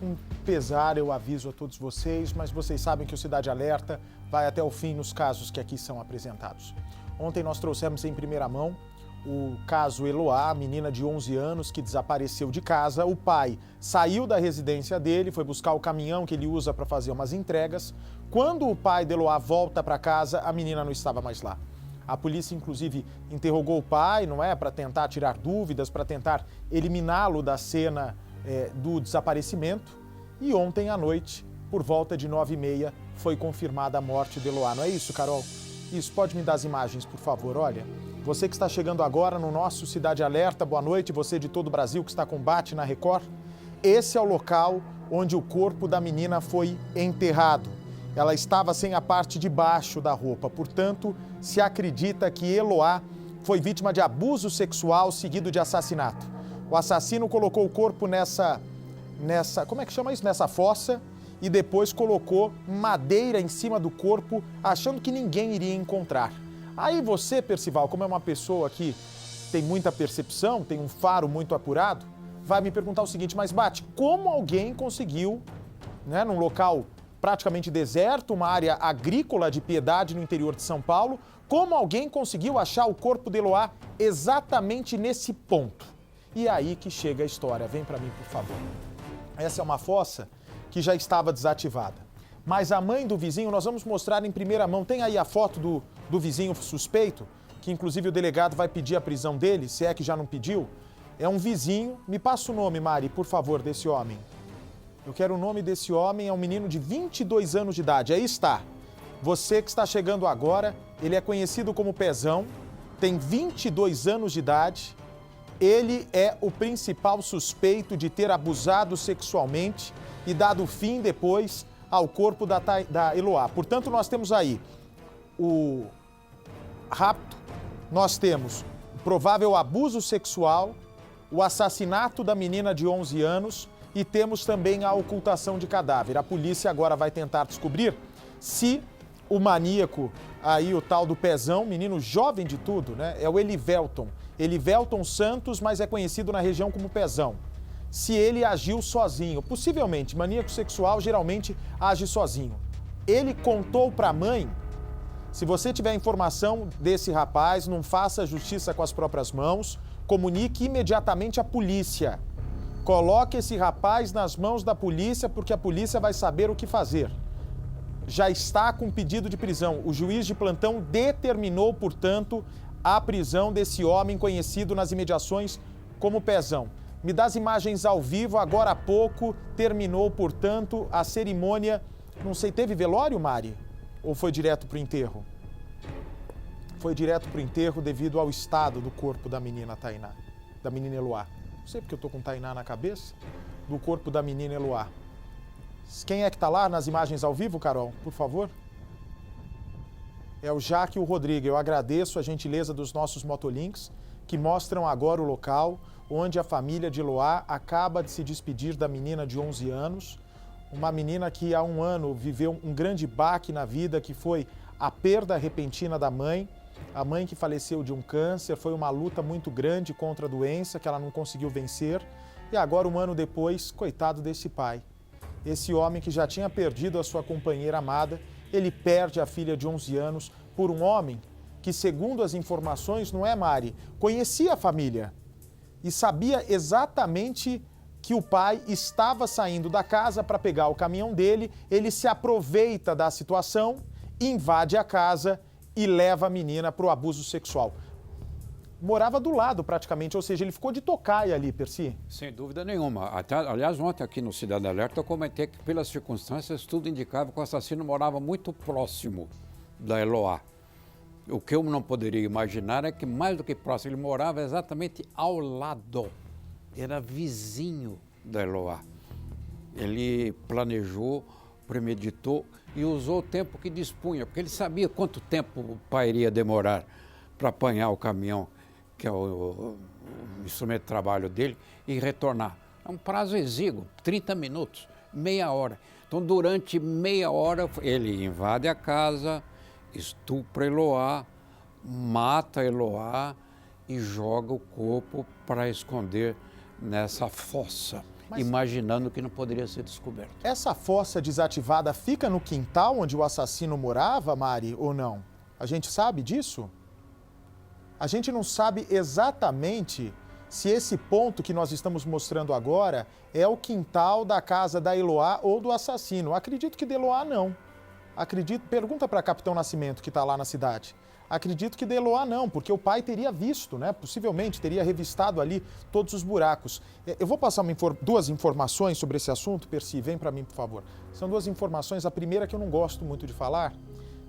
Com pesar, eu aviso a todos vocês, mas vocês sabem que o Cidade Alerta vai até o fim nos casos que aqui são apresentados. Ontem nós trouxemos em primeira mão o caso Eloá, a menina de 11 anos que desapareceu de casa. O pai saiu da residência dele, foi buscar o caminhão que ele usa para fazer umas entregas. Quando o pai de Eloá volta para casa, a menina não estava mais lá. A polícia, inclusive, interrogou o pai, não é, para tentar tirar dúvidas, para tentar eliminá-lo da cena do desaparecimento. E ontem à noite, por volta de 9h30, foi confirmada a morte de Eloá. Não é isso, Carol? Isso, pode me dar as imagens, por favor? Olha, você que está chegando agora no nosso Cidade Alerta, boa noite, você de todo o Brasil que está com Bate na Record. Esse é o local onde o corpo da menina foi enterrado. Ela estava sem a parte de baixo da roupa, portanto, se acredita que Eloá foi vítima de abuso sexual seguido de assassinato. O assassino colocou o corpo nessa como é que chama isso? Nessa fossa, e depois colocou madeira em cima do corpo, achando que ninguém iria encontrar. Aí você, Percival, como é uma pessoa que tem muita percepção, tem um faro muito apurado, vai me perguntar o seguinte: mas Bate, como alguém conseguiu, né, num local praticamente deserto, uma área agrícola de Piedade no interior de São Paulo, como alguém conseguiu achar o corpo de Eloá exatamente nesse ponto? E aí que chega a história. Vem para mim, por favor. Essa é uma fossa que já estava desativada. Mas a mãe do vizinho, nós vamos mostrar em primeira mão. Tem aí a foto do vizinho suspeito, que inclusive o delegado vai pedir a prisão dele, se é que já não pediu. É um vizinho. Me passa o nome, Mari, por favor, desse homem. Eu quero o nome desse homem. É um menino de 22 anos de idade. Aí está. Você que está chegando agora, ele é conhecido como Pezão, tem 22 anos de idade. Ele é o principal suspeito de ter abusado sexualmente e dado fim depois ao corpo da Eloá. Portanto, nós temos aí o rapto, nós temos o provável abuso sexual, o assassinato da menina de 11 anos e temos também a ocultação de cadáver. A polícia agora vai tentar descobrir se o maníaco, aí o tal do Pezão, menino jovem de tudo, né? É o Elivelton Santos, mas é conhecido na região como Pezão. Se ele agiu sozinho, possivelmente, maníaco sexual geralmente age sozinho. Ele contou para a mãe. Se você tiver informação desse rapaz, não faça justiça com as próprias mãos, comunique imediatamente à polícia. Coloque esse rapaz nas mãos da polícia, porque a polícia vai saber o que fazer. Já está com pedido de prisão. O juiz de plantão determinou, portanto, a prisão desse homem conhecido nas imediações como Pezão. Me dá as imagens ao vivo, agora há pouco terminou, portanto, a cerimônia. Não sei, teve velório, Mari? Ou foi direto para o enterro? Foi direto para o enterro devido ao estado do corpo da menina Tainá, da menina Eloá. Não sei porque eu estou com Tainá na cabeça, do corpo da menina Eloá. Quem é que está lá nas imagens ao vivo, Carol? Por favor. É o Jaque e o Rodrigo. Eu agradeço a gentileza dos nossos motolinks que mostram agora o local onde a família de Eloá acaba de se despedir da menina de 11 anos. Uma menina que há um ano viveu um grande baque na vida, que foi a perda repentina da mãe. A mãe que faleceu de um câncer, foi uma luta muito grande contra a doença que ela não conseguiu vencer. E agora, um ano depois, coitado desse pai. Esse homem que já tinha perdido a sua companheira amada, ele perde a filha de 11 anos por um homem que, segundo as informações, não é, Mari, conhecia a família e sabia exatamente que o pai estava saindo da casa para pegar o caminhão dele. Ele se aproveita da situação, invade a casa e leva a menina para o abuso sexual. Morava do lado praticamente, ou seja, ele ficou de tocaia ali, Percy. Sem dúvida nenhuma. Até, aliás, ontem aqui no Cidade Alerta eu comentei que pelas circunstâncias tudo indicava que o assassino morava muito próximo da Eloá. O que eu não poderia imaginar é que mais do que próximo, ele morava exatamente ao lado. Era vizinho da Eloá. Ele planejou, premeditou e usou o tempo que dispunha, porque ele sabia quanto tempo o pai iria demorar para apanhar o caminhão, que é o instrumento de trabalho dele, e retornar. É um prazo exíguo, 30 minutos, meia hora. Então, durante meia hora, ele invade a casa, estupra Eloá, mata Eloá e joga o corpo para esconder nessa fossa. imaginando que não poderia ser descoberto. Essa fossa desativada fica no quintal onde o assassino morava, Mari, ou não? A gente sabe disso? A gente não sabe exatamente se esse ponto que nós estamos mostrando agora é o quintal da casa da Eloá ou do assassino. Acredito que de Eloá não. Pergunta para Capitão Nascimento, que está lá na cidade. Acredito que de Eloá não, porque o pai teria visto, né? Possivelmente teria revistado ali todos os buracos. Eu vou passar duas informações sobre esse assunto, Percy, vem para mim, por favor. São duas informações, a primeira que eu não gosto muito de falar,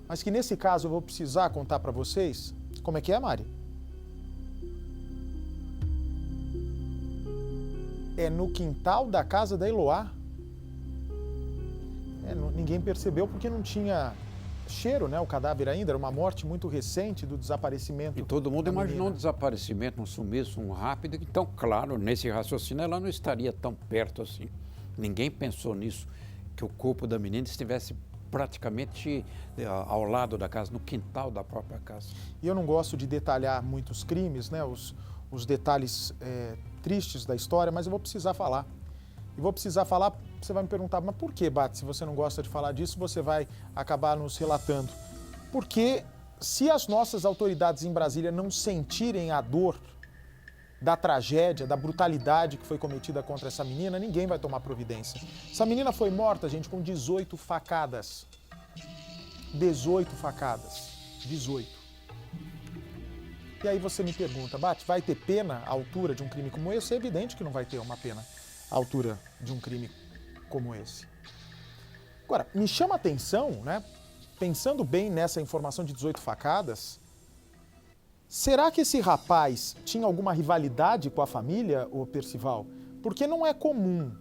mas que nesse caso eu vou precisar contar para vocês. Como é que é, Mari? É no quintal da casa da Eloá. Ninguém percebeu porque não tinha cheiro, né? O cadáver ainda era uma morte muito recente do desaparecimento. E todo mundo da imaginou menina. um desaparecimento, um sumiço, um rápido. Então, claro, nesse raciocínio ela não estaria tão perto assim. Ninguém pensou nisso, que o corpo da menina estivesse praticamente ao lado da casa, no quintal da própria casa. E eu não gosto de detalhar muitos crimes, né? Os detalhes tristes da história, mas eu vou precisar falar. E vou precisar falar, você vai me perguntar, mas por que, Bate? Se você não gosta de falar disso, você vai acabar nos relatando. Porque se as nossas autoridades em Brasília não sentirem a dor da tragédia, da brutalidade que foi cometida contra essa menina, ninguém vai tomar providência. Essa menina foi morta, gente, com 18 facadas. 18 facadas. 18. E aí você me pergunta, Bate, vai ter pena à altura de um crime como esse? É evidente que não vai ter uma pena à altura de um crime como esse. Agora, me chama a atenção, né? Pensando bem nessa informação de 18 facadas, será que esse rapaz tinha alguma rivalidade com a família, ô Percival? Porque não é comum,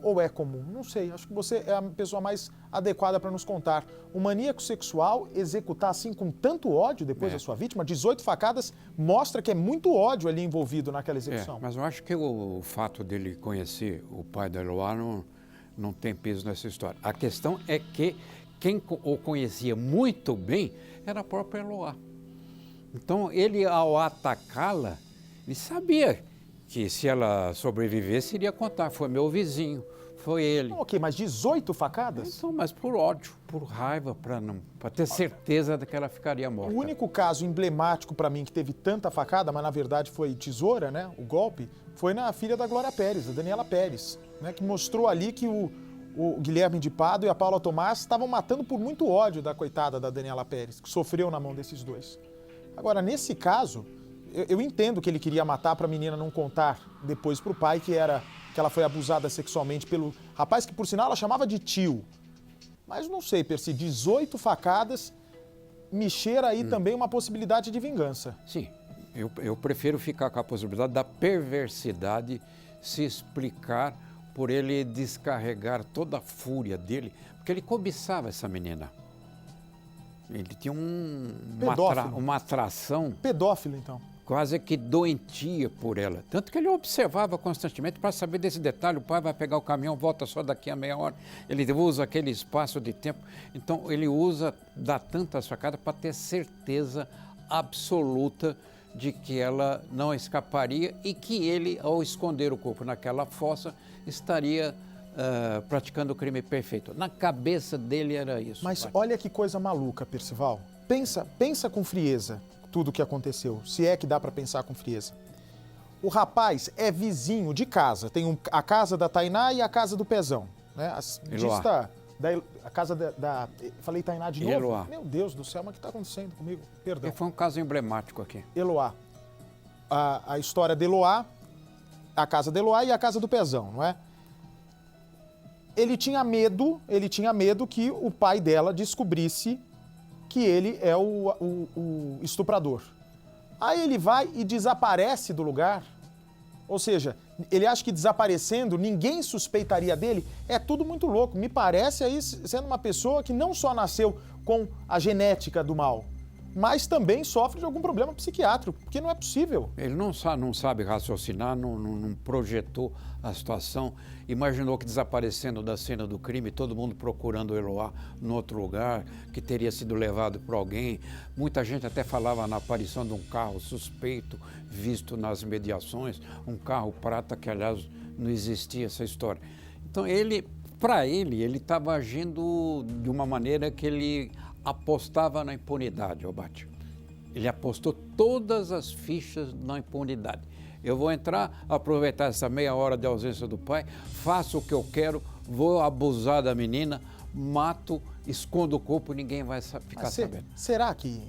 ou é comum, não sei, acho que você é a pessoa mais adequada para nos contar. Um maníaco sexual executar assim com tanto ódio depois da sua vítima, 18 facadas, mostra que é muito ódio ali envolvido naquela execução. Mas eu acho que o fato dele conhecer o pai da Eloá não tem peso nessa história. A questão é que quem o conhecia muito bem era a própria Eloá. Então, ele, ao atacá-la, ele sabia que se ela sobrevivesse, iria contar. Foi meu vizinho, foi ele. Ok, mas 18 facadas? Então, mas por ódio, por raiva, para ter certeza de que ela ficaria morta. O único caso emblemático para mim que teve tanta facada, mas na verdade foi tesoura, né? O golpe, foi na filha da Glória Pérez, a Daniela Pérez, né? Que mostrou ali que o Guilherme de Pádua e a Paula Tomás estavam matando por muito ódio da coitada da Daniela Pérez, que sofreu na mão desses dois. Agora, nesse caso, eu entendo que ele queria matar para a menina não contar depois para o pai que ela foi abusada sexualmente pelo rapaz que, por sinal, ela chamava de tio. Mas não sei, Percy, 18 facadas me cheira aí também uma possibilidade de vingança. Sim, eu prefiro ficar com a possibilidade da perversidade se explicar por ele descarregar toda a fúria dele, porque ele cobiçava essa menina. Ele tinha uma atração... Pedófilo, então. Quase que doentia por ela. Tanto que ele observava constantemente para saber desse detalhe. O pai vai pegar o caminhão, volta só daqui a meia hora. Ele usa aquele espaço de tempo. Então, ele dá tantas facadas para ter certeza absoluta de que ela não escaparia e que ele, ao esconder o corpo naquela fossa, estaria praticando o crime perfeito. Na cabeça dele era isso. Mas olha que coisa maluca, Percival. Pensa com frieza tudo o que aconteceu, se é que dá para pensar com frieza. O rapaz é vizinho de casa, tem a casa da Tainá e a casa do Pezão, né? A casa da falei Tainá de novo? Eloá. Meu Deus do céu, mas o que está acontecendo comigo? Perdão. Foi um caso emblemático aqui. Eloá. A história de Eloá, a casa de Eloá e a casa do Pezão, não é? Ele tinha medo que o pai dela descobrisse que ele é o estuprador. Aí ele vai e desaparece do lugar. Ou seja, ele acha que desaparecendo, ninguém suspeitaria dele. É tudo muito louco. Me parece aí sendo uma pessoa que não só nasceu com a genética do mal, mas também sofre de algum problema psiquiátrico, porque não é possível. Ele não sabe raciocinar, não projetou a situação, imaginou que desaparecendo da cena do crime, todo mundo procurando o Eloá em outro lugar, que teria sido levado por alguém. Muita gente até falava na aparição de um carro suspeito, visto nas mediações, um carro prata que, aliás, não existia essa história. Então, ele estava agindo de uma maneira que ele apostava na impunidade, Obate. Ele apostou todas as fichas na impunidade. Eu vou entrar, aproveitar essa meia hora de ausência do pai, faço o que eu quero, vou abusar da menina, mato, escondo o corpo, ninguém vai ficar sabendo. Será que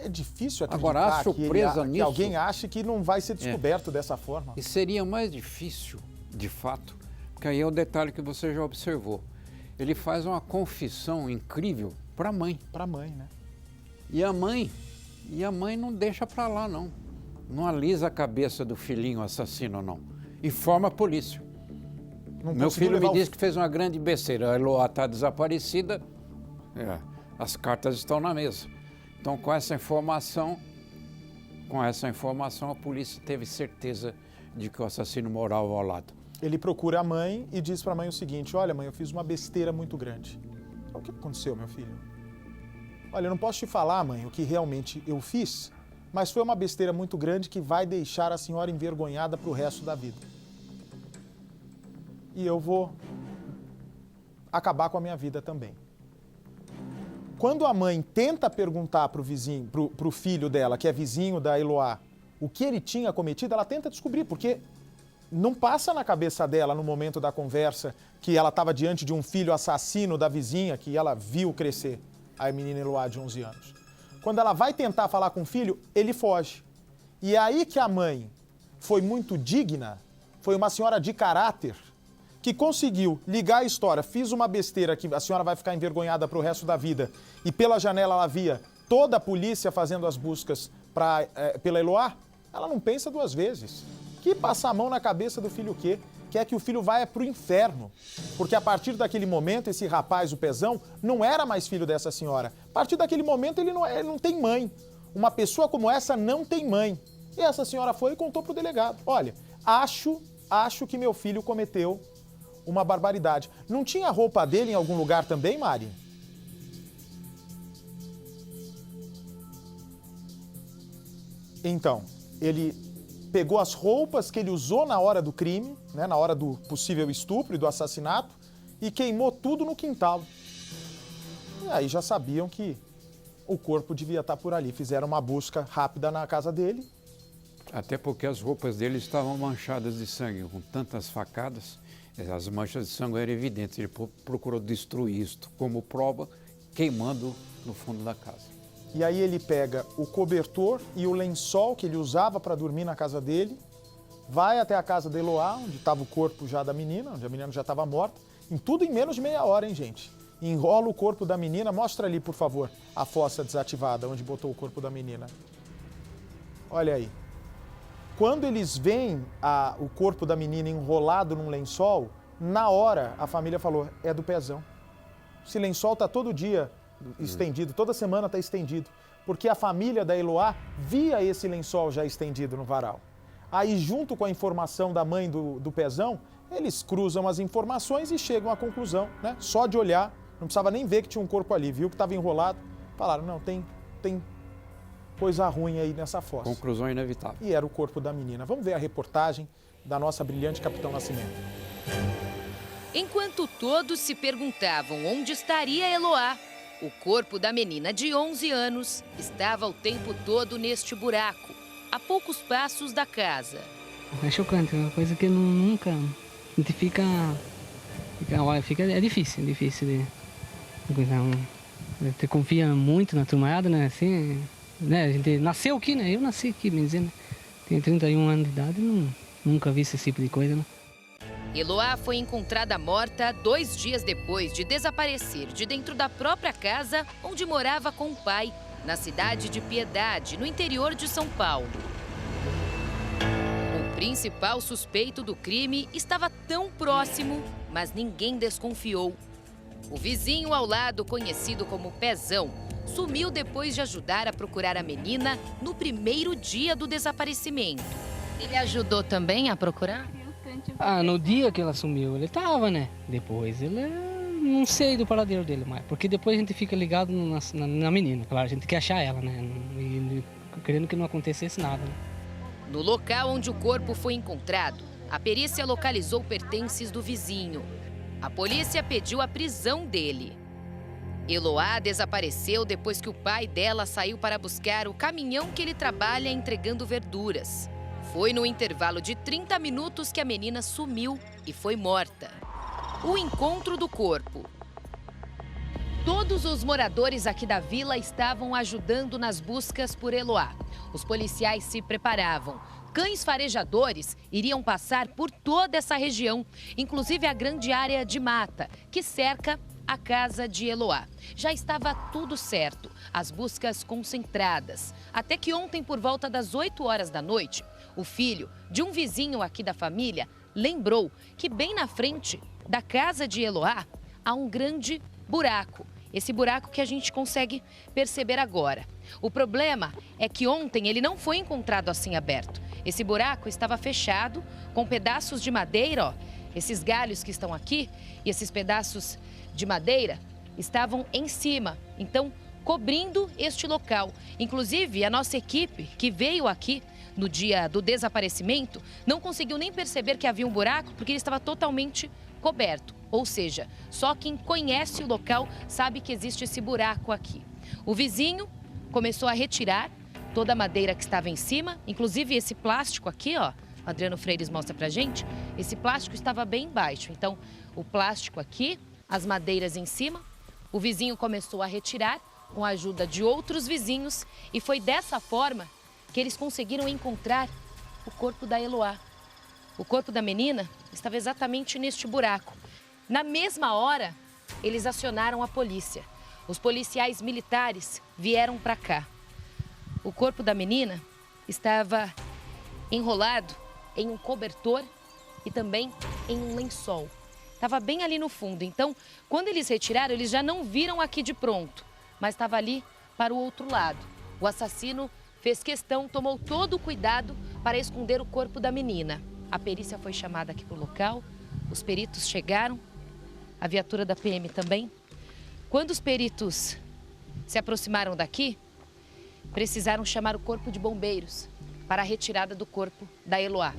é difícil acreditar Agora, a surpresa que alguém ache que não vai ser descoberto dessa forma? E seria mais difícil, de fato, porque aí é o detalhe que você já observou. Ele faz uma confissão incrível para a mãe. Para a mãe, né? E a mãe não deixa para lá, não. Não alisa a cabeça do filhinho assassino, não. Informa a polícia. Meu filho me disse que fez uma grande besteira. A Eloá está desaparecida, as cartas estão na mesa. Então, com essa informação, a polícia teve certeza de que o assassino morava ao lado. Ele procura a mãe e diz para a mãe o seguinte: olha, mãe, eu fiz uma besteira muito grande. O que aconteceu, meu filho? Olha, eu não posso te falar, mãe, o que realmente eu fiz, mas foi uma besteira muito grande que vai deixar a senhora envergonhada para o resto da vida. E eu vou acabar com a minha vida também. Quando a mãe tenta perguntar para o vizinho, para o filho dela, que é vizinho da Eloá, o que ele tinha cometido, ela tenta descobrir, porque não passa na cabeça dela, no momento da conversa, que ela estava diante de um filho assassino da vizinha, que ela viu crescer, a menina Eloá de 11 anos. Quando ela vai tentar falar com o filho, ele foge. E é aí que a mãe foi muito digna, foi uma senhora de caráter, que conseguiu ligar a história, fiz uma besteira que a senhora vai ficar envergonhada para o resto da vida, e pela janela ela via toda a polícia fazendo as buscas pela Eloá, ela não pensa duas vezes. Que passa a mão na cabeça do filho o quê? Quer que o filho vá para o inferno. Porque a partir daquele momento, esse rapaz, o Pezão, não era mais filho dessa senhora. A partir daquele momento, ele não tem mãe. Uma pessoa como essa não tem mãe. E essa senhora foi e contou para o delegado: olha, acho que meu filho cometeu uma barbaridade. Não tinha a roupa dele em algum lugar também, Mari? Então, ele pegou as roupas que ele usou na hora do crime, né, na hora do possível estupro e do assassinato, e queimou tudo no quintal. E aí já sabiam que o corpo devia estar por ali. Fizeram uma busca rápida na casa dele. Até porque as roupas dele estavam manchadas de sangue, com tantas facadas, as manchas de sangue eram evidentes. Ele procurou destruir isto como prova, queimando no fundo da casa. E aí ele pega o cobertor e o lençol que ele usava para dormir na casa dele, vai até a casa da Eloá, onde estava o corpo já da menina, onde a menina já estava morta, tudo em menos de meia hora, hein, gente? Enrola o corpo da menina, mostra ali, por favor, a fossa desativada, onde botou o corpo da menina. Olha aí. Quando eles veem o corpo da menina enrolado num lençol, na hora a família falou: é do Pezão. Esse lençol está todo dia estendido, toda semana está estendido, porque a família da Eloá via esse lençol já estendido no varal. Aí, junto com a informação da mãe do Pezão, eles cruzam as informações e chegam à conclusão, né? Só de olhar, não precisava nem ver que tinha um corpo ali, viu que estava enrolado, falaram: não, tem coisa ruim aí nessa fossa. Conclusão inevitável. E era o corpo da menina. Vamos ver a reportagem da nossa brilhante Capitão Nascimento. Enquanto todos se perguntavam onde estaria Eloá, o corpo da menina de 11 anos estava o tempo todo neste buraco, a poucos passos da casa. É chocante, é uma coisa que nunca... A gente fica é difícil de... Você confia muito na turmada, né? Assim, né? A gente nasceu aqui, né? Eu nasci aqui, me dizendo. Tenho 31 anos de idade e nunca vi esse tipo de coisa, né? Eloá foi encontrada morta 2 dias depois de desaparecer de dentro da própria casa onde morava com o pai, na cidade de Piedade, no interior de São Paulo. O principal suspeito do crime estava tão próximo, mas ninguém desconfiou. O vizinho ao lado, conhecido como Pezão, sumiu depois de ajudar a procurar a menina no primeiro dia do desaparecimento. Ele ajudou também a procurar? No dia que ela sumiu, ele tava, né? Depois ele... Não sei do paradeiro dele mais, porque depois a gente fica ligado na menina, claro, a gente quer achar ela, né? E querendo que não acontecesse nada, né? No local onde o corpo foi encontrado, A perícia localizou pertences do vizinho. A polícia pediu a prisão dele. Eloá desapareceu depois que o pai dela saiu para buscar o caminhão que ele trabalha entregando verduras. Foi no intervalo de 30 minutos que a menina sumiu e foi morta. O encontro do corpo. Todos os moradores aqui da vila estavam ajudando nas buscas por Eloá. Os policiais se preparavam. Cães farejadores iriam passar por toda essa região, inclusive a grande área de mata que cerca a casa de Eloá. Já estava tudo certo, as buscas concentradas. Até que ontem, por volta das 8 horas da noite, o filho de um vizinho aqui da família lembrou que bem na frente da casa de Eloá há um grande buraco. Esse buraco que a gente consegue perceber agora. O problema é que ontem ele não foi encontrado assim aberto. Esse buraco estava fechado com pedaços de madeira, ó. Esses galhos que estão aqui e esses pedaços de madeira estavam em cima, então cobrindo este local. Inclusive, a nossa equipe que veio aqui no dia do desaparecimento não conseguiu nem perceber que havia um buraco porque ele estava totalmente coberto. Ou seja, só quem conhece o local sabe que existe esse buraco aqui. O vizinho começou a retirar toda a madeira que estava em cima, inclusive esse plástico aqui, ó. O Adriano Freires mostra pra gente, esse plástico estava bem embaixo. Então, o plástico aqui, as madeiras em cima, o vizinho começou a retirar com a ajuda de outros vizinhos e foi dessa forma que eles conseguiram encontrar o corpo da Eloá. O corpo da menina estava exatamente neste buraco. Na mesma hora, eles acionaram a polícia. Os policiais militares vieram para cá. O corpo da menina estava enrolado em um cobertor e também em um lençol. Estava bem ali no fundo. Então, quando eles retiraram, eles já não viram aqui de pronto, mas estava ali para o outro lado. O assassino fez questão, tomou todo o cuidado para esconder o corpo da menina. A perícia foi chamada aqui para o local, os peritos chegaram, a viatura da PM também. Quando os peritos se aproximaram daqui, precisaram chamar o corpo de bombeiros para a retirada do corpo da Eloá.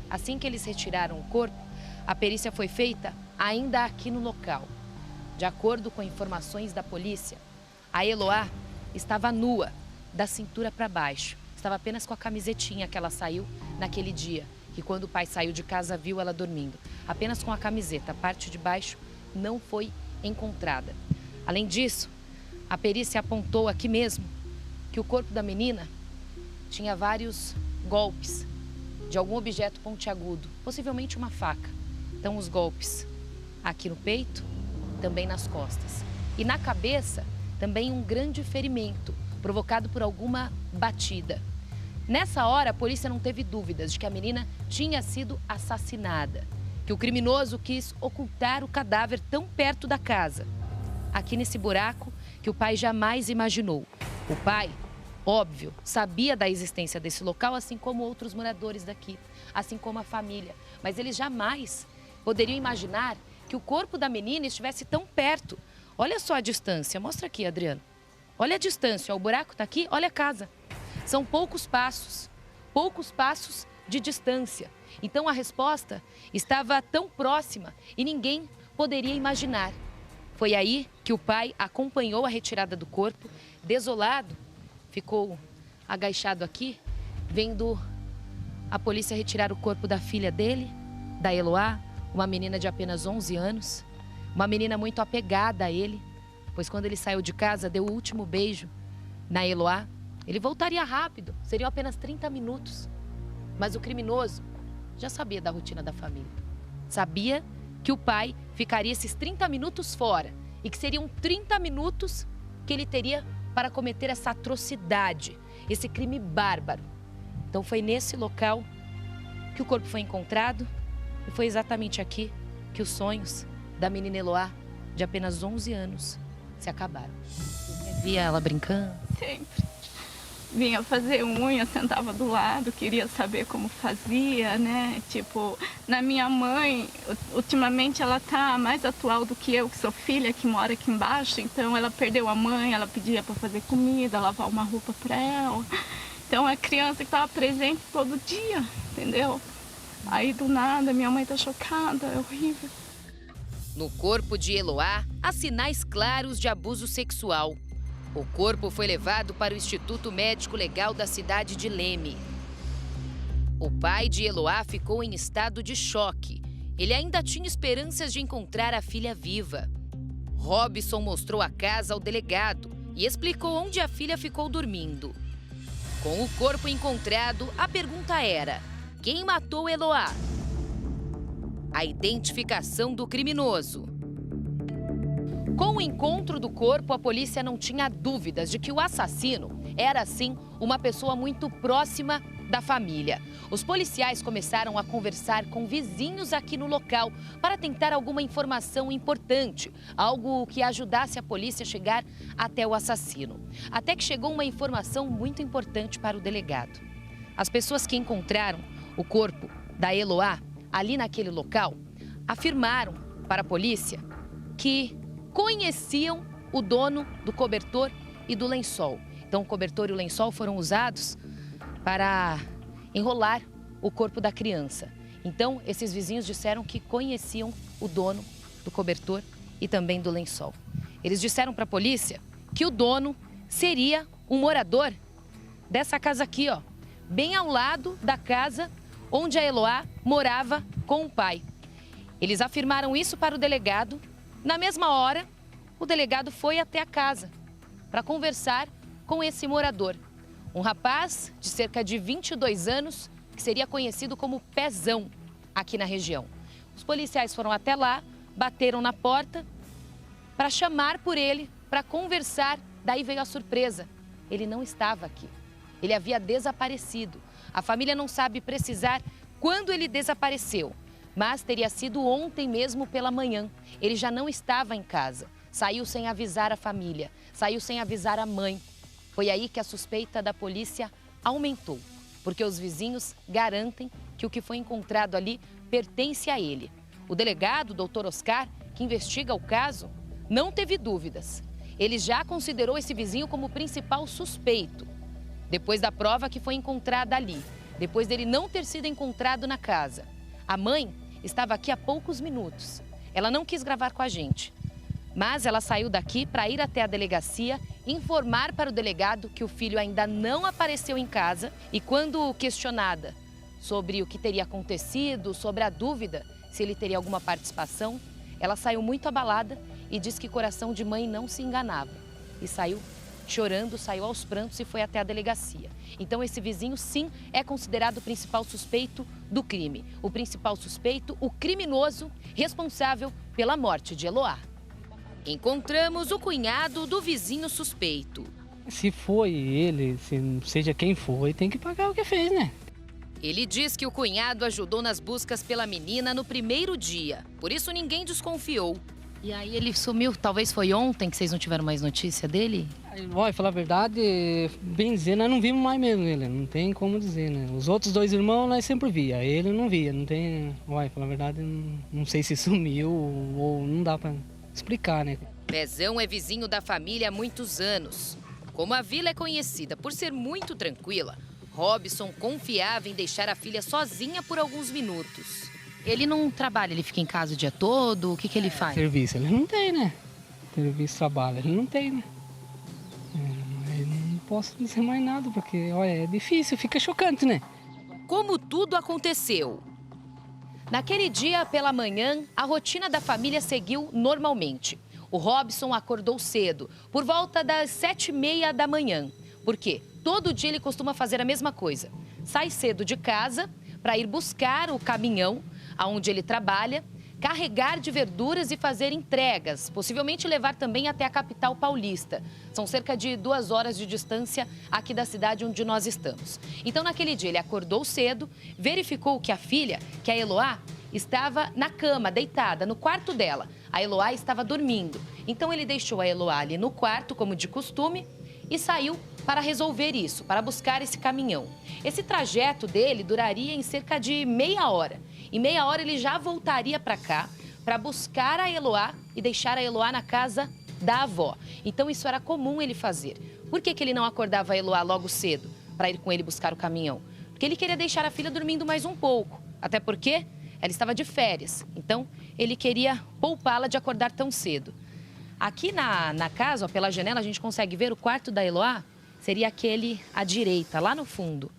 Assim que eles retiraram o corpo, a perícia foi feita ainda aqui no local. De acordo com informações da polícia, a Eloá estava nua, da cintura para baixo. Estava apenas com a camisetinha que ela saiu naquele dia, que quando o pai saiu de casa viu ela dormindo. Apenas com a camiseta, a parte de baixo não foi encontrada. Além disso, a perícia apontou aqui mesmo que o corpo da menina tinha vários golpes de algum objeto pontiagudo, possivelmente uma faca. Então, os golpes aqui no peito, também nas costas. E na cabeça, também um grande ferimento, provocado por alguma batida. Nessa hora, a polícia não teve dúvidas de que a menina tinha sido assassinada, que o criminoso quis ocultar o cadáver tão perto da casa, aqui nesse buraco que o pai jamais imaginou. O pai, óbvio, sabia da existência desse local, assim como outros moradores daqui, assim como a família, mas eles jamais poderiam imaginar que o corpo da menina estivesse tão perto. Olha só a distância, mostra aqui, Adriano. Olha a distância, ó, o buraco está aqui, olha a casa. São poucos passos de distância. Então a resposta estava tão próxima e ninguém poderia imaginar. Foi aí que o pai acompanhou a retirada do corpo, desolado, ficou agachado aqui, vendo a polícia retirar o corpo da filha dele, da Eloá, uma menina de apenas 11 anos, uma menina muito apegada a ele, pois quando ele saiu de casa, deu o último beijo na Eloá. Ele voltaria rápido, seriam apenas 30 minutos. Mas o criminoso já sabia da rotina da família. Sabia que o pai ficaria esses 30 minutos fora e que seriam 30 minutos que ele teria para cometer essa atrocidade, esse crime bárbaro. Então foi nesse local que o corpo foi encontrado e foi exatamente aqui que os sonhos da menina Eloá, de apenas 11 anos, se acabaram. Via ela brincando? Sempre. Vinha fazer unha, sentava do lado, queria saber como fazia, né? Tipo, na minha mãe, ultimamente ela tá mais atual do que eu, que sou filha, que mora aqui embaixo. Então ela perdeu a mãe, ela pedia para fazer comida, lavar uma roupa para ela. Então a criança que estava presente todo dia, entendeu? Aí do nada, minha mãe tá chocada, é horrível. No corpo de Eloá, há sinais claros de abuso sexual. O corpo foi levado para o Instituto Médico Legal da cidade de Leme. O pai de Eloá ficou em estado de choque. Ele ainda tinha esperanças de encontrar a filha viva. Robson mostrou a casa ao delegado e explicou onde a filha ficou dormindo. Com o corpo encontrado, a pergunta era: quem matou Eloá? A identificação do criminoso. Com o encontro do corpo, a polícia não tinha dúvidas de que o assassino era, sim, uma pessoa muito próxima da família. Os policiais começaram a conversar com vizinhos aqui no local para tentar alguma informação importante, algo que ajudasse a polícia a chegar até o assassino. Até que chegou uma informação muito importante para o delegado. As pessoas que encontraram o corpo da Eloá ali naquele local afirmaram para a polícia que conheciam o dono do cobertor e do lençol. Então, o cobertor e o lençol foram usados para enrolar o corpo da criança. Então, esses vizinhos disseram que conheciam o dono do cobertor e também do lençol. Eles disseram para a polícia que o dono seria um morador dessa casa aqui, ó, bem ao lado da casa onde a Eloá morava com o pai. Eles afirmaram isso para o delegado. Na mesma hora, o delegado foi até a casa para conversar com esse morador. Um rapaz de cerca de 22 anos, que seria conhecido como Pezão aqui na região. Os policiais foram até lá, bateram na porta para chamar por ele, para conversar. Daí veio a surpresa. Ele não estava aqui. Ele havia desaparecido. A família não sabe precisar quando ele desapareceu, mas teria sido ontem mesmo pela manhã. Ele já não estava em casa. Saiu sem avisar a família, saiu sem avisar a mãe. Foi aí que a suspeita da polícia aumentou, porque os vizinhos garantem que o que foi encontrado ali pertence a ele. O delegado, o doutor Oscar, que investiga o caso, não teve dúvidas. Ele já considerou esse vizinho como principal suspeito, depois da prova que foi encontrada ali, depois dele não ter sido encontrado na casa. A mãe estava aqui há poucos minutos. Ela não quis gravar com a gente, mas ela saiu daqui para ir até a delegacia, informar para o delegado que o filho ainda não apareceu em casa e, quando questionada sobre o que teria acontecido, sobre a dúvida se ele teria alguma participação, ela saiu muito abalada e disse que coração de mãe não se enganava. E saiu chorando, saiu aos prantos e foi até a delegacia. Então esse vizinho, sim, é considerado o principal suspeito do crime. O principal suspeito, o criminoso responsável pela morte de Eloá. Encontramos o cunhado do vizinho suspeito. Se foi ele, seja quem foi, tem que pagar o que fez, né? Ele diz que o cunhado ajudou nas buscas pela menina no primeiro dia. Por isso ninguém desconfiou. E aí ele sumiu, talvez foi ontem que vocês não tiveram mais notícia dele? Olha, falar a verdade, bem dizer, nós não vimos mais mesmo ele, não tem como dizer, né? Os outros dois irmãos nós sempre via, ele não via, não tem... Olha, falar a verdade, não sei se sumiu ou não dá pra explicar, né? Pezão é vizinho da família há muitos anos. Como a vila é conhecida por ser muito tranquila, Robson confiava em deixar a filha sozinha por alguns minutos. Ele não trabalha, ele fica em casa o dia todo? O que ele faz? Serviço ele não tem, né? Serviço, trabalho ele não tem, né? Eu não posso dizer mais nada, porque, olha, é difícil, fica chocante, né? Como tudo aconteceu? Naquele dia, pela manhã, a rotina da família seguiu normalmente. O Robson acordou cedo, por volta das 7h30 da manhã. Por quê? Todo dia ele costuma fazer a mesma coisa. Sai cedo de casa para ir buscar o caminhão aonde ele trabalha, carregar de verduras e fazer entregas, possivelmente levar também até a capital paulista. São cerca de 2 horas de distância aqui da cidade onde nós estamos. Então, naquele dia, ele acordou cedo, verificou que a filha, que a Eloá, estava na cama, deitada, no quarto dela. A Eloá estava dormindo. Então, ele deixou a Eloá ali no quarto, como de costume, e saiu para resolver isso, para buscar esse caminhão. Esse trajeto dele duraria em cerca de meia hora. Em meia hora ele já voltaria para cá para buscar a Eloá e deixar a Eloá na casa da avó. Então isso era comum ele fazer. Por que ele não acordava a Eloá logo cedo para ir com ele buscar o caminhão? Porque ele queria deixar a filha dormindo mais um pouco. Até porque ela estava de férias, então ele queria poupá-la de acordar tão cedo. Aqui na casa, ó, pela janela, a gente consegue ver o quarto da Eloá, seria aquele à direita, lá no fundo.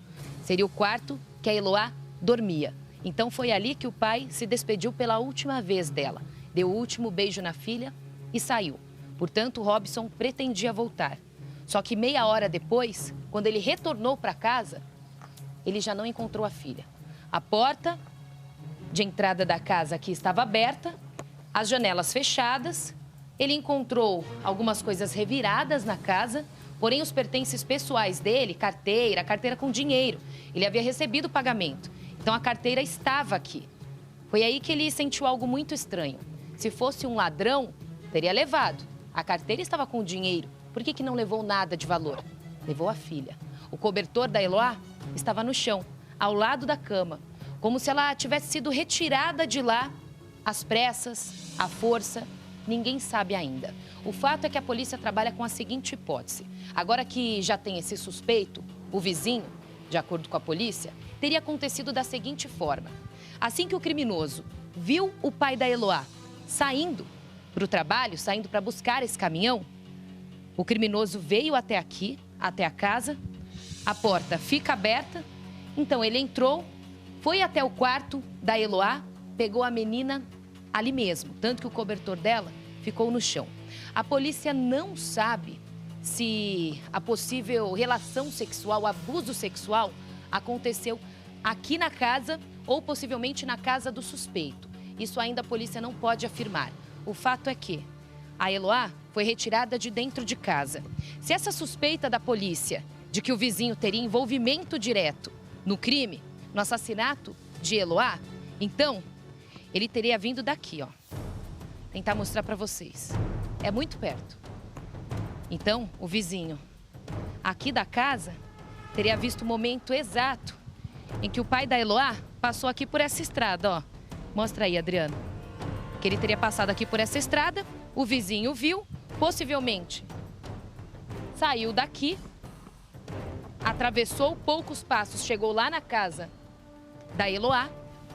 Seria o quarto que a Eloá dormia. Então foi ali que o pai se despediu pela última vez dela. Deu o último beijo na filha e saiu. Portanto, o Robson pretendia voltar. Só que meia hora depois, quando ele retornou para casa, ele já não encontrou a filha. A porta de entrada da casa aqui estava aberta, as janelas fechadas. Ele encontrou algumas coisas reviradas na casa, porém os pertences pessoais dele, carteira com dinheiro, ele havia recebido o pagamento. Então a carteira estava aqui. Foi aí que ele sentiu algo muito estranho. Se fosse um ladrão, teria levado. A carteira estava com o dinheiro. Por que não levou nada de valor? Levou a filha. O cobertor da Eloá estava no chão, ao lado da cama, como se ela tivesse sido retirada de lá às pressas, à força. Ninguém sabe ainda. O fato é que a polícia trabalha com a seguinte hipótese. Agora que já tem esse suspeito, o vizinho, de acordo com a polícia, teria acontecido da seguinte forma. Assim que o criminoso viu o pai da Eloá saindo para o trabalho, saindo para buscar esse caminhão, o criminoso veio até aqui, até a casa, a porta fica aberta, então ele entrou, foi até o quarto da Eloá, pegou a menina ali mesmo, tanto que o cobertor dela ficou no chão. A polícia não sabe se a possível relação sexual, abuso sexual, aconteceu aqui na casa ou possivelmente na casa do suspeito. Isso ainda a polícia não pode afirmar. O fato é que a Eloá foi retirada de dentro de casa. Se essa suspeita da polícia de que o vizinho teria envolvimento direto no crime, no assassinato de Eloá, então ele teria vindo daqui, ó. Tentar mostrar para vocês. É muito perto. Então, o vizinho aqui da casa teria visto o momento exato em que o pai da Eloá passou aqui por essa estrada, ó. Mostra aí, Adriano. Que ele teria passado aqui por essa estrada, o vizinho viu, possivelmente saiu daqui, atravessou poucos passos, chegou lá na casa da Eloá.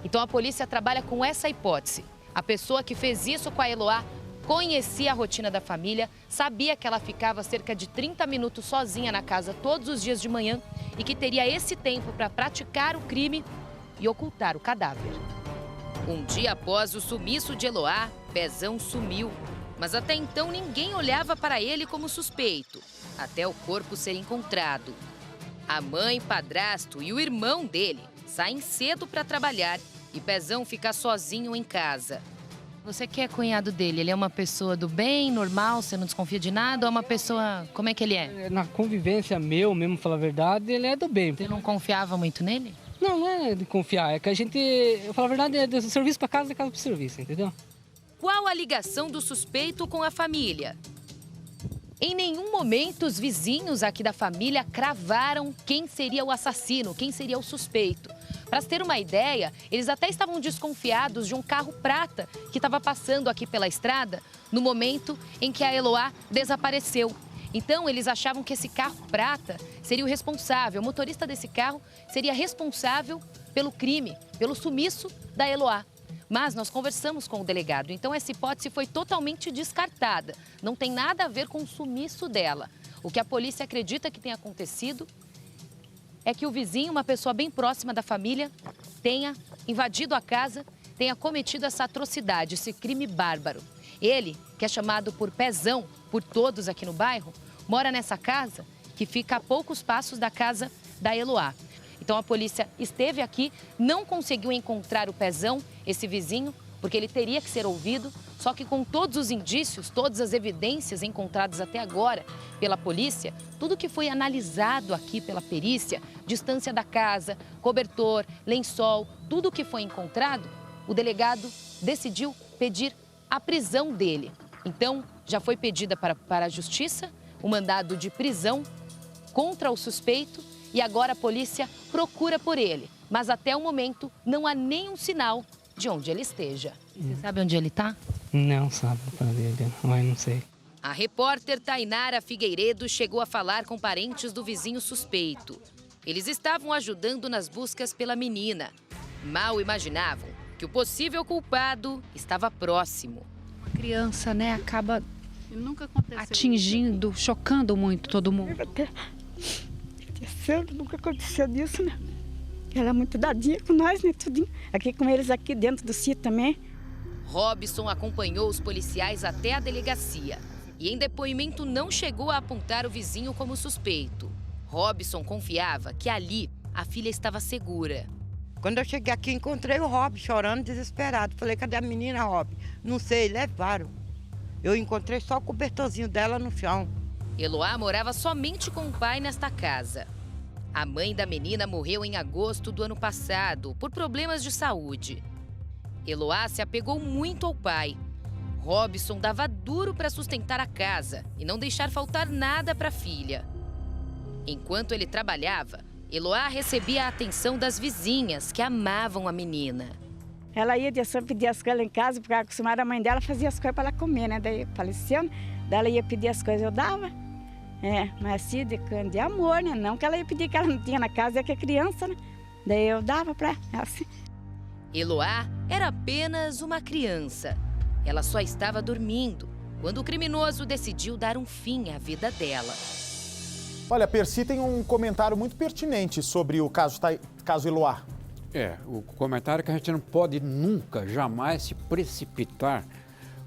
Então a polícia trabalha com essa hipótese. A pessoa que fez isso com a Eloá conhecia a rotina da família, sabia que ela ficava cerca de 30 minutos sozinha na casa todos os dias de manhã e que teria esse tempo para praticar o crime e ocultar o cadáver. Um dia após o sumiço de Eloá, Pezão sumiu. Mas até então ninguém olhava para ele como suspeito, até o corpo ser encontrado. A mãe, padrasto e o irmão dele saem cedo para trabalhar e Pezão fica sozinho em casa. Você que é cunhado dele, ele é uma pessoa do bem, normal, você não desconfia de nada? Ou é uma pessoa... Como é que ele é? Na convivência meu, mesmo falar a verdade, ele é do bem. Você não confiava muito nele? Não é de confiar, é que a gente, eu falo a verdade, é do serviço para casa, da casa para o serviço, entendeu? Qual a ligação do suspeito com a família? Em nenhum momento os vizinhos aqui da família cravaram quem seria o assassino, quem seria o suspeito. Para ter uma ideia, eles até estavam desconfiados de um carro prata que estava passando aqui pela estrada no momento em que a Eloá desapareceu. Então, eles achavam que esse carro prata seria o responsável, o motorista desse carro seria responsável pelo crime, pelo sumiço da Eloá. Mas nós conversamos com o delegado, então essa hipótese foi totalmente descartada. Não tem nada a ver com o sumiço dela. O que a polícia acredita que tenha acontecido é que o vizinho, uma pessoa bem próxima da família, tenha invadido a casa, tenha cometido essa atrocidade, esse crime bárbaro. Ele, que é chamado por Pezão, por todos aqui no bairro, mora nessa casa que fica a poucos passos da casa da Eloá. Então a polícia esteve aqui, não conseguiu encontrar o Pezão, esse vizinho, porque ele teria que ser ouvido, só que com todos os indícios, todas as evidências encontradas até agora pela polícia, tudo que foi analisado aqui pela perícia, distância da casa, cobertor, lençol, tudo que foi encontrado, o delegado decidiu pedir a prisão dele. Então, já foi pedida para a justiça o mandado de prisão contra o suspeito e agora a polícia procura por ele. Mas até o momento não há nenhum sinal de onde ele esteja. Você sabe onde ele está? Não sabe para dele, mas não sei. A repórter Tainara Figueiredo chegou a falar com parentes do vizinho suspeito. Eles estavam ajudando nas buscas pela menina. Mal imaginavam que o possível culpado estava próximo. A criança, né, acaba atingindo, chocando muito todo mundo. Nunca aconteceu disso, né? Ela é muito dadinha com nós, né? Tudinho. Aqui com eles aqui dentro do sítio também. Robson acompanhou os policiais até a delegacia e em depoimento não chegou a apontar o vizinho como suspeito. Robson confiava que ali a filha estava segura. Quando eu cheguei aqui, encontrei o Rob chorando, desesperado. Falei, cadê a menina, Rob? Não sei, levaram. Eu encontrei só o cobertorzinho dela no chão. Eloá morava somente com o pai nesta casa. A mãe da menina morreu em agosto do ano passado por problemas de saúde. Eloá se apegou muito ao pai. Robson dava duro para sustentar a casa e não deixar faltar nada para a filha. Enquanto ele trabalhava, Eloá recebia a atenção das vizinhas que amavam a menina. Ela ia pedir as coisas lá em casa, porque acostumada a mãe dela fazia as coisas para ela comer, né? Daí faleceu, daí ela ia pedir as coisas, eu dava. Mas assim, de amor, né? Não que ela ia pedir que ela não tinha na casa, é que é criança, né? Daí eu dava para ela, assim. Eloá era apenas uma criança. Ela só estava dormindo quando o criminoso decidiu dar um fim à vida dela. Olha, Percy tem um comentário muito pertinente sobre o caso Eloá. O comentário é que a gente não pode nunca, jamais se precipitar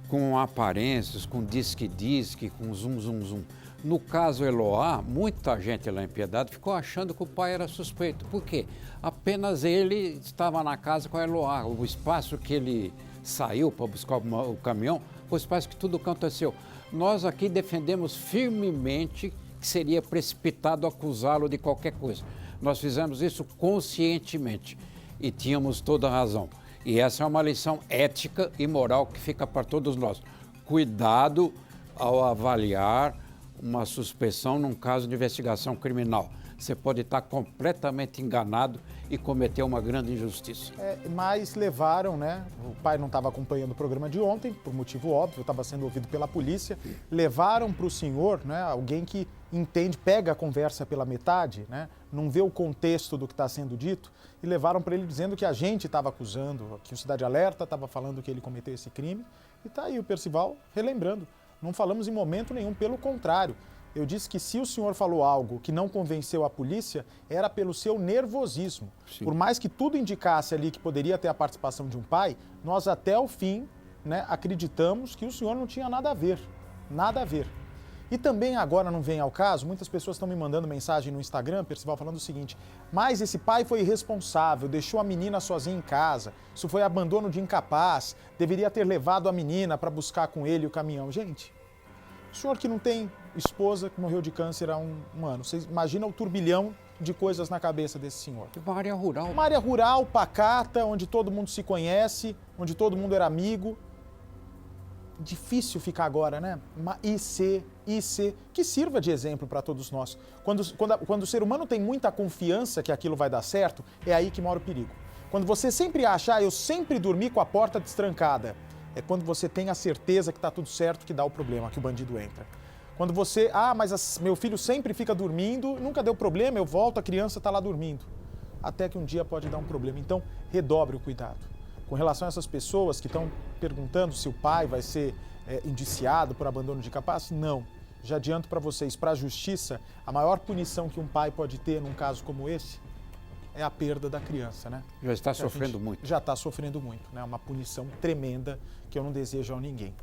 com aparências, com disque-disque, com zum-zum-zum. No caso Eloá, muita gente lá em Piedade ficou achando que o pai era suspeito. Por quê? Apenas ele estava na casa com a Eloá. O espaço que ele saiu para buscar o caminhão foi o espaço que tudo aconteceu. Nós aqui defendemos firmemente que seria precipitado acusá-lo de qualquer coisa. Nós fizemos isso conscientemente e tínhamos toda a razão. E essa é uma lição ética e moral que fica para todos nós. Cuidado ao avaliar uma suspeição num caso de investigação criminal. Você pode estar completamente enganado e cometer uma grande injustiça. Mas levaram, né? O pai não estava acompanhando o programa de ontem, por motivo óbvio, estava sendo ouvido pela polícia. Levaram para o senhor, né? Alguém que entende, pega a conversa pela metade, né? Não vê o contexto do que está sendo dito, e levaram para ele dizendo que a gente estava acusando, que o Cidade Alerta estava falando que ele cometeu esse crime. E está aí o Percival relembrando. Não falamos em momento nenhum, pelo contrário. Eu disse que se o senhor falou algo que não convenceu a polícia, era pelo seu nervosismo. Sim. Por mais que tudo indicasse ali que poderia ter a participação de um pai, nós até o fim, né, acreditamos que o senhor não tinha nada a ver. Nada a ver. E também agora não vem ao caso, muitas pessoas estão me mandando mensagem no Instagram, Percival, falando o seguinte: mas esse pai foi irresponsável, deixou a menina sozinha em casa, isso foi abandono de incapaz, deveria ter levado a menina para buscar com ele o caminhão. Gente, o senhor que não tem esposa, que morreu de câncer há um ano, você imagina o turbilhão de coisas na cabeça desse senhor. Uma área rural. Uma área rural, pacata, onde todo mundo se conhece, onde todo mundo era amigo. Difícil ficar agora, né? Uma IC, que sirva de exemplo para todos nós. Quando o ser humano tem muita confiança que aquilo vai dar certo, é aí que mora o perigo. Quando você sempre acha, eu sempre dormi com a porta destrancada, é quando você tem a certeza que está tudo certo que dá o problema, que o bandido entra. Quando você, mas meu filho sempre fica dormindo, nunca deu problema, eu volto, a criança está lá dormindo. Até que um dia pode dar um problema. Então, redobre o cuidado. Com relação a essas pessoas que estão perguntando se o pai vai ser indiciado por abandono de incapaz, não. Já adianto para vocês, para a justiça, a maior punição que um pai pode ter num caso como esse é a perda da criança, né? Já está sofrendo muito. Já está sofrendo muito, né? Uma punição tremenda que eu não desejo a ninguém.